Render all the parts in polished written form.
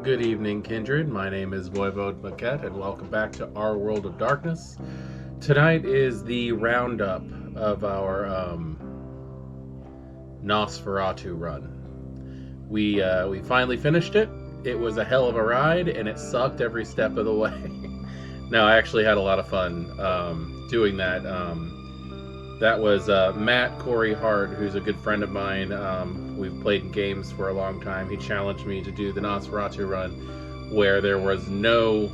Good evening, Kindred. My name is Voivode Maquette, and welcome back to Our World of Darkness. Tonight is the roundup of our Nosferatu run. We finally finished it. It was a hell of a ride, and it sucked every step of the way. No, I actually had a lot of fun doing that. That was Matt Corey Hart, who's a good friend of mine. We've played games for a long time. He challenged me to do the Nosferatu run where there was no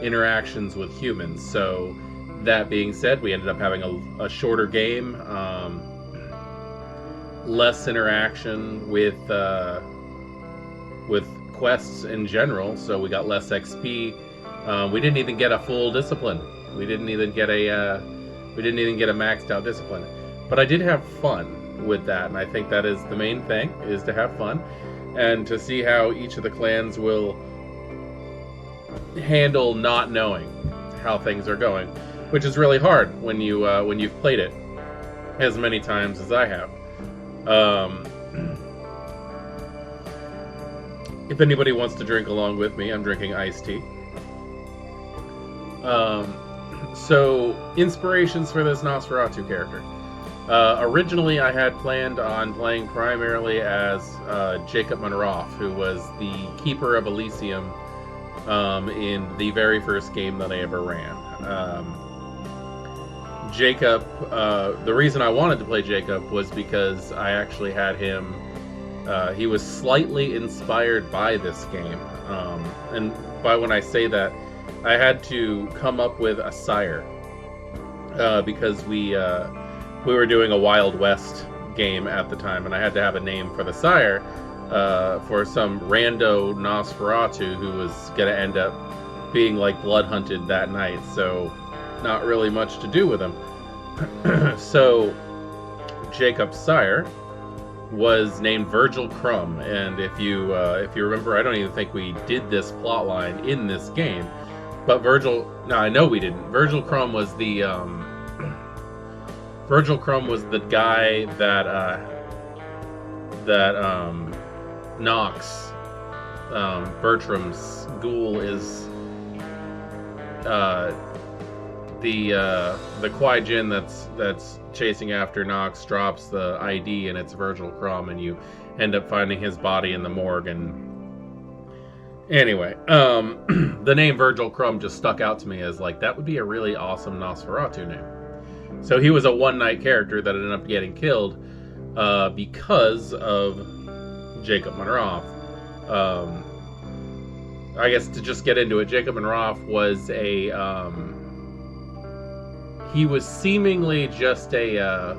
interactions with humans. So that being said, we ended up having a shorter game, less interaction with quests in general. So we got less XP. We didn't even get a full discipline. We didn't even get a maxed out discipline. But I did have fun with that, and I think that is the main thing, is to have fun and to see how each of the clans will handle not knowing how things are going, which is really hard when you've played it as many times as I have. If anybody wants to drink along with me, I'm drinking iced tea. So, inspirations for this Nosferatu character. Originally, I had planned on playing primarily as Jacob Monrough, who was the Keeper of Elysium in the very first game that I ever ran. Jacob, the reason I wanted to play Jacob was because I actually had him, he was slightly inspired by this game. And by when I say that, I had to come up with a sire because we were doing a Wild West game at the time, and I had to have a name for the sire for some rando Nosferatu who was going to end up being like blood hunted that night, so not really much to do with him. So Jacob's sire was named Virgil Crumb, and if you remember, I don't even think we did this plotline in this game. But I know we didn't. Virgil Crumb was the guy that Knox, Bertram's ghoul, is the Kwai Jin that's chasing after Knox drops the ID, and it's Virgil Crumb, and you end up finding his body in the morgue. And anyway, the name Virgil Crumb just stuck out to me as like, that would be a really awesome Nosferatu name. So he was a one-night character that ended up getting killed because of Jacob Monrough. I guess to just get into it, Jacob Monrough was he was seemingly just the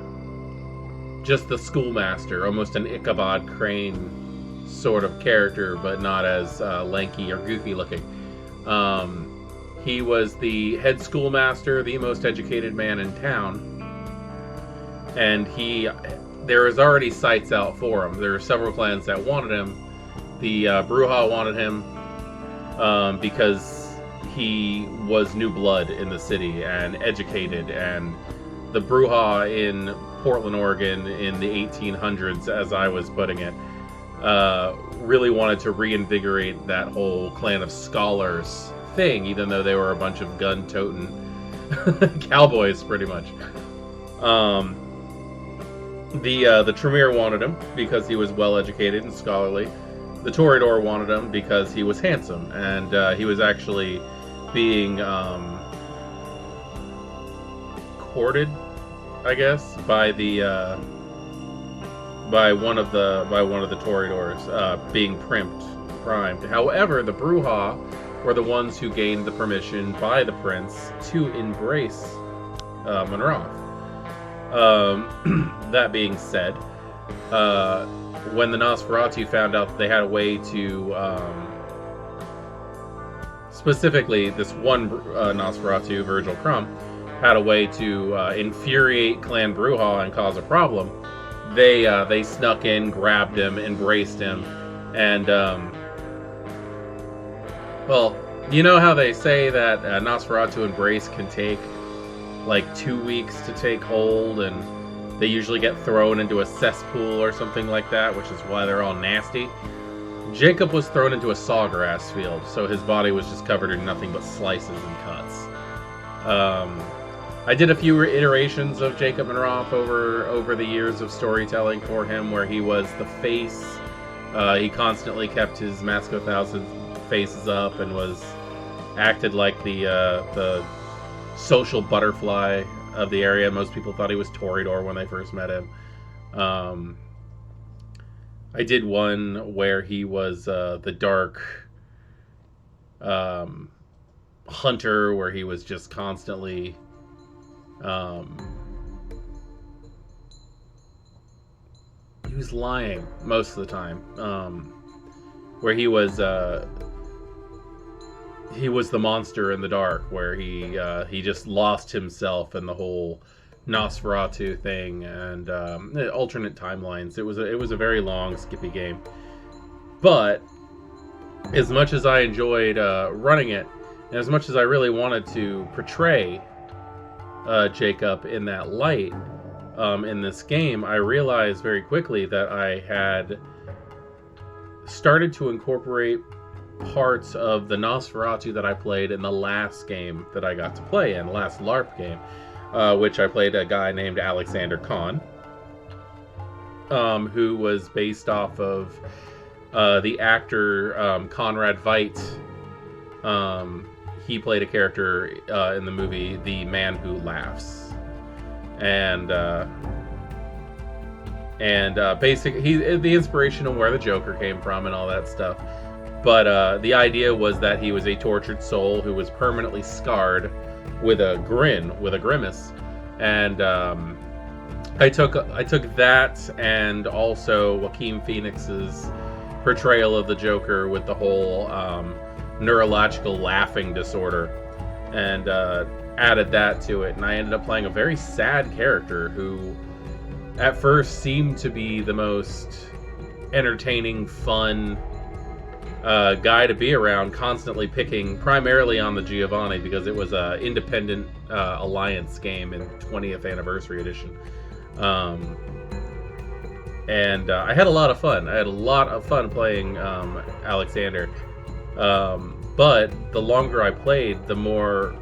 schoolmaster, almost an Ichabod Crane sort of character, but not as lanky or goofy looking. He was the head schoolmaster, the most educated man in town, and there was already sights out for him. There were several clans that wanted him. The Brujah wanted him because he was new blood in the city and educated, and the Brujah in Portland, Oregon in the 1800s, as I was putting it, really wanted to reinvigorate that whole clan of scholars thing, even though they were a bunch of gun-toting cowboys, pretty much. The Tremere wanted him because he was well-educated and scholarly. The Toreador wanted him because he was handsome, and he was actually being courted, I guess, by one of the Toreadors, being primed. However, the Brujah were the ones who gained the permission by the prince to embrace Monrough. That being said, when the Nosferatu found out that they had a way to, specifically this one Nosferatu, Virgil Crumb, had a way to infuriate Clan Brujah and cause a problem, they snuck in, grabbed him, embraced him, and well, you know how they say that Nosferatu embrace can take like 2 weeks to take hold, and they usually get thrown into a cesspool or something like that, which is why they're all nasty. Jacob was thrown into a sawgrass field, so his body was just covered in nothing but slices and cuts. I did a few iterations of Jacob Monrough over the years of storytelling for him, where he was the face. He constantly kept his Mask of a Thousand Faces up and acted like the social butterfly of the area. Most people thought he was Toreador when they first met him. I did one where he was the dark hunter, where he was just constantly he was lying most of the time, where he was the monster in the dark, where he just lost himself in the whole Nosferatu thing and alternate timelines. It was a very long, skippy game, but as much as I enjoyed running it, and as much as I really wanted to portray Jacob in that light in this game, I realized very quickly that I had started to incorporate parts of the Nosferatu that I played in the last game that I got to play in, the last LARP game, which I played a guy named Alexander who was based off of the actor Conrad Veidt. He played a character in the movie The Man Who Laughs, and basically the inspiration of where the Joker came from and all that stuff. But the idea was that he was a tortured soul who was permanently scarred with a grimace, and I took that, and also Joaquin Phoenix's portrayal of the Joker with the whole neurological laughing disorder, and added that to it, and I ended up playing a very sad character who at first seemed to be the most entertaining, fun guy to be around, constantly picking primarily on the Giovanni because it was a independent alliance game in 20th anniversary edition. And I had a lot of fun. I had a lot of fun playing Alexander. But the longer I played, the more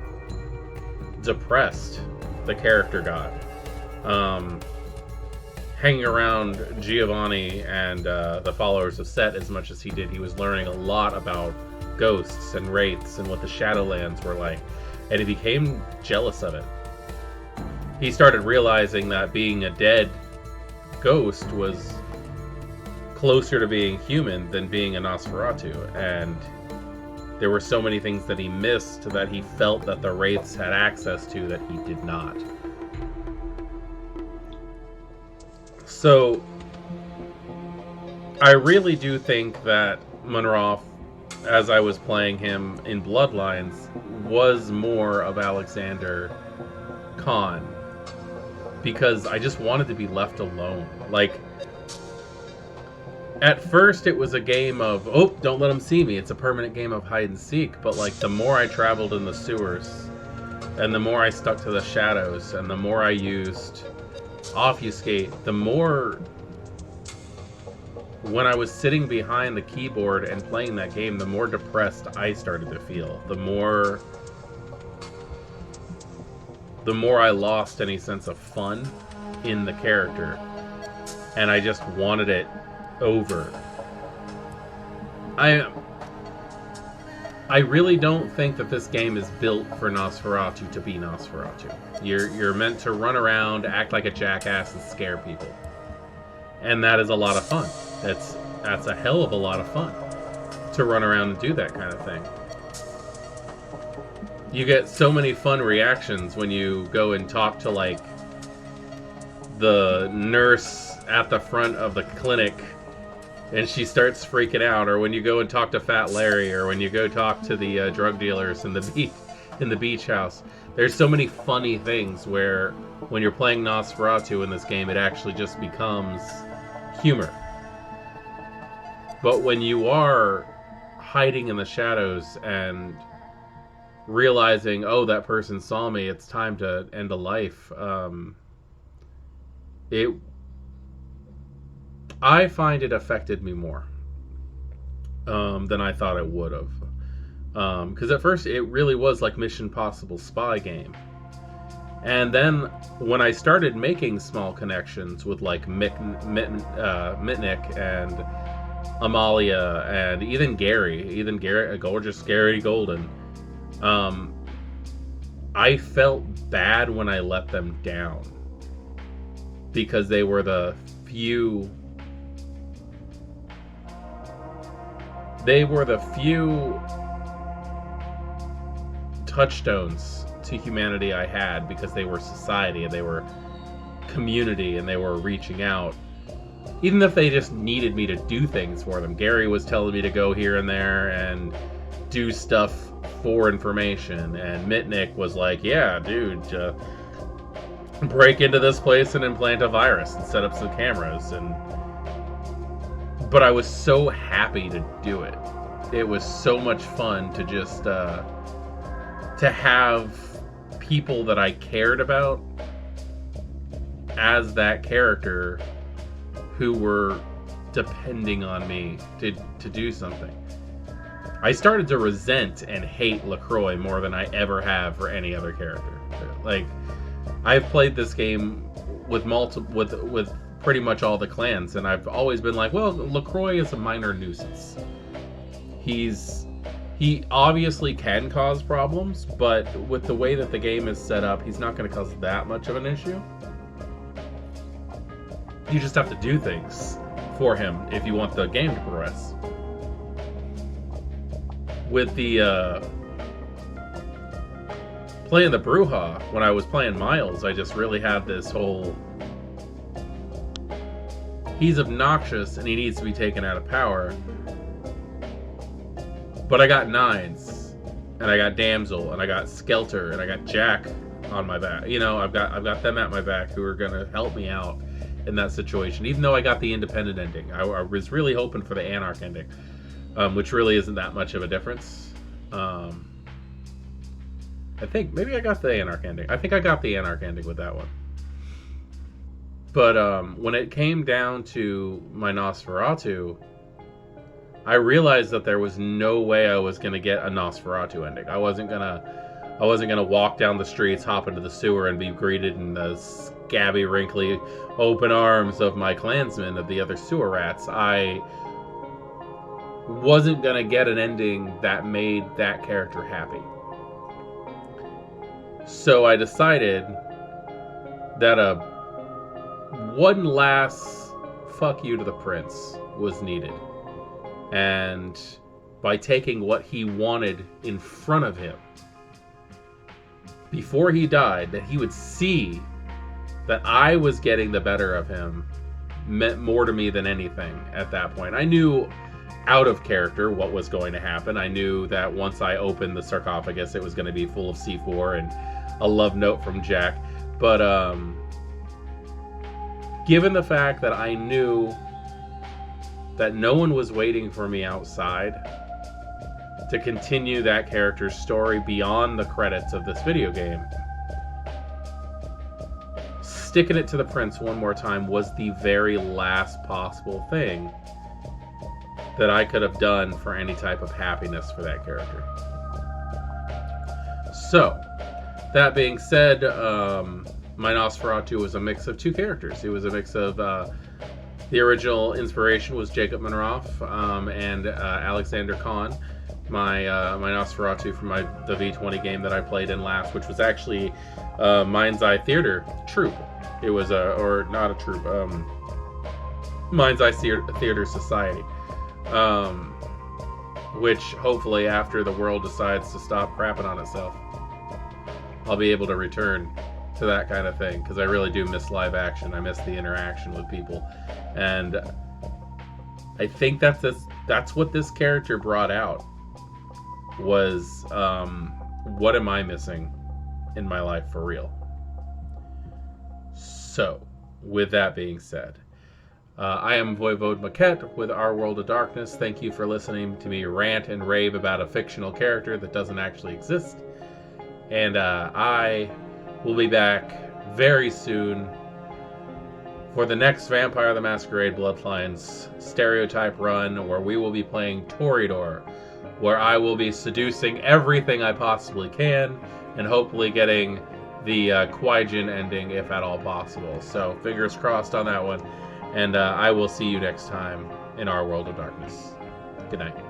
depressed the character got. Hanging around Giovanni and the followers of Set as much as he did, he was learning a lot about ghosts and wraiths and what the Shadowlands were like, and he became jealous of it. He started realizing that being a dead ghost was closer to being human than being a Nosferatu, and there were so many things that he missed that he felt that the wraiths had access to that he did not. So I really do think that Monrough, as I was playing him in Bloodlines, was more of Alexander Khan, because I just wanted to be left alone. Like, at first it was a game of, oh, don't let them see me. It's a permanent game of hide and seek. But like, the more I traveled in the sewers, and the more I stuck to the shadows, and the more I used obfuscate, the more, when I was sitting behind the keyboard and playing that game, the more depressed I started to feel. The more I lost any sense of fun in the character, and I just wanted it over. I really don't think that this game is built for Nosferatu to be Nosferatu. You're meant to run around, act like a jackass, and scare people, and that is a lot of fun. That's a hell of a lot of fun to run around and do that kind of thing. You get so many fun reactions when you go and talk to, like, the nurse at the front of the clinic and she starts freaking out, or when you go and talk to Fat Larry, or when you go talk to the drug dealers in the beach house. There's so many funny things where when you're playing Nosferatu in this game, it actually just becomes humor. But when you are hiding in the shadows and realizing, oh, that person saw me, it's time to end a life, I find it affected me more. than I thought it would have. Because at first it really was like Mission Impossible spy game. And then when I started making small connections with like Mitnick and Amalia and even Gary, gorgeous Gary Golden, I felt bad when I let them down because they were the few touchstones to humanity I had, because they were society and they were community and they were reaching out. Even if they just needed me to do things for them. Gary was telling me to go here and there and do stuff for information, and Mitnick was like, yeah, dude, break into this place and implant a virus and set up some cameras. But I was so happy to do it. It was so much fun to just to have people that I cared about as that character who were depending on me to do something. I started to resent and hate LaCroix more than I ever have for any other character. Like, I've played this game with pretty much all the clans, and I've always been like, well, LaCroix is a minor nuisance. He obviously can cause problems, but with the way that the game is set up, he's not going to cause that much of an issue. You just have to do things for him if you want the game to progress. With the playing the Bruja, when I was playing Miles, I just really had this whole, he's obnoxious and he needs to be taken out of power. But I got Nines, and I got Damsel, and I got Skelter, and I got Jack on my back. You know, I've got them at my back who are gonna help me out in that situation. Even though I got the independent ending, I was really hoping for the Anarch ending, which really isn't that much of a difference. I think maybe I got the Anarch ending. I think I got the Anarch ending with that one. But when it came down to my Nosferatu, I realized that there was no way I was gonna get a Nosferatu ending. I wasn't gonna walk down the streets, hop into the sewer, and be greeted in the scabby, wrinkly, open arms of my clansmen, of the other sewer rats. I wasn't gonna get an ending that made that character happy. So I decided that one last fuck you to the prince was needed. And by taking what he wanted in front of him, before he died, that he would see that I was getting the better of him, meant more to me than anything at that point. I knew out of character what was going to happen. I knew that once I opened the sarcophagus, it was going to be full of C4 and a love note from Jack. But given the fact that I knew that no one was waiting for me outside to continue that character's story beyond the credits of this video game, sticking it to the prince one more time was the very last possible thing that I could have done for any type of happiness for that character. So, that being said, my Nosferatu was a mix of two characters. It was a mix of the original inspiration was Jacob Monrough and Alexander Kahn, my Nosferatu from the V20 game that I played in last, which was actually Mind's Eye Theater troupe. It was or not a troupe, Mind's Eye Theater Society, which hopefully after the world decides to stop crapping on itself, I'll be able to return to that kind of thing, because I really do miss live action. I miss the interaction with people, and I think that's what this character brought out was what am I missing in my life for real. So with that being said, I am Voivode Maquette with Our World of Darkness. Thank you for listening to me rant and rave about a fictional character that doesn't actually exist, and I will be back very soon for the next Vampire the Masquerade Bloodlines stereotype run, where we will be playing Toreador, where I will be seducing everything I possibly can, and hopefully getting the Kwai-Jin ending, if at all possible. So, fingers crossed on that one, and I will see you next time in our World of Darkness. Good night.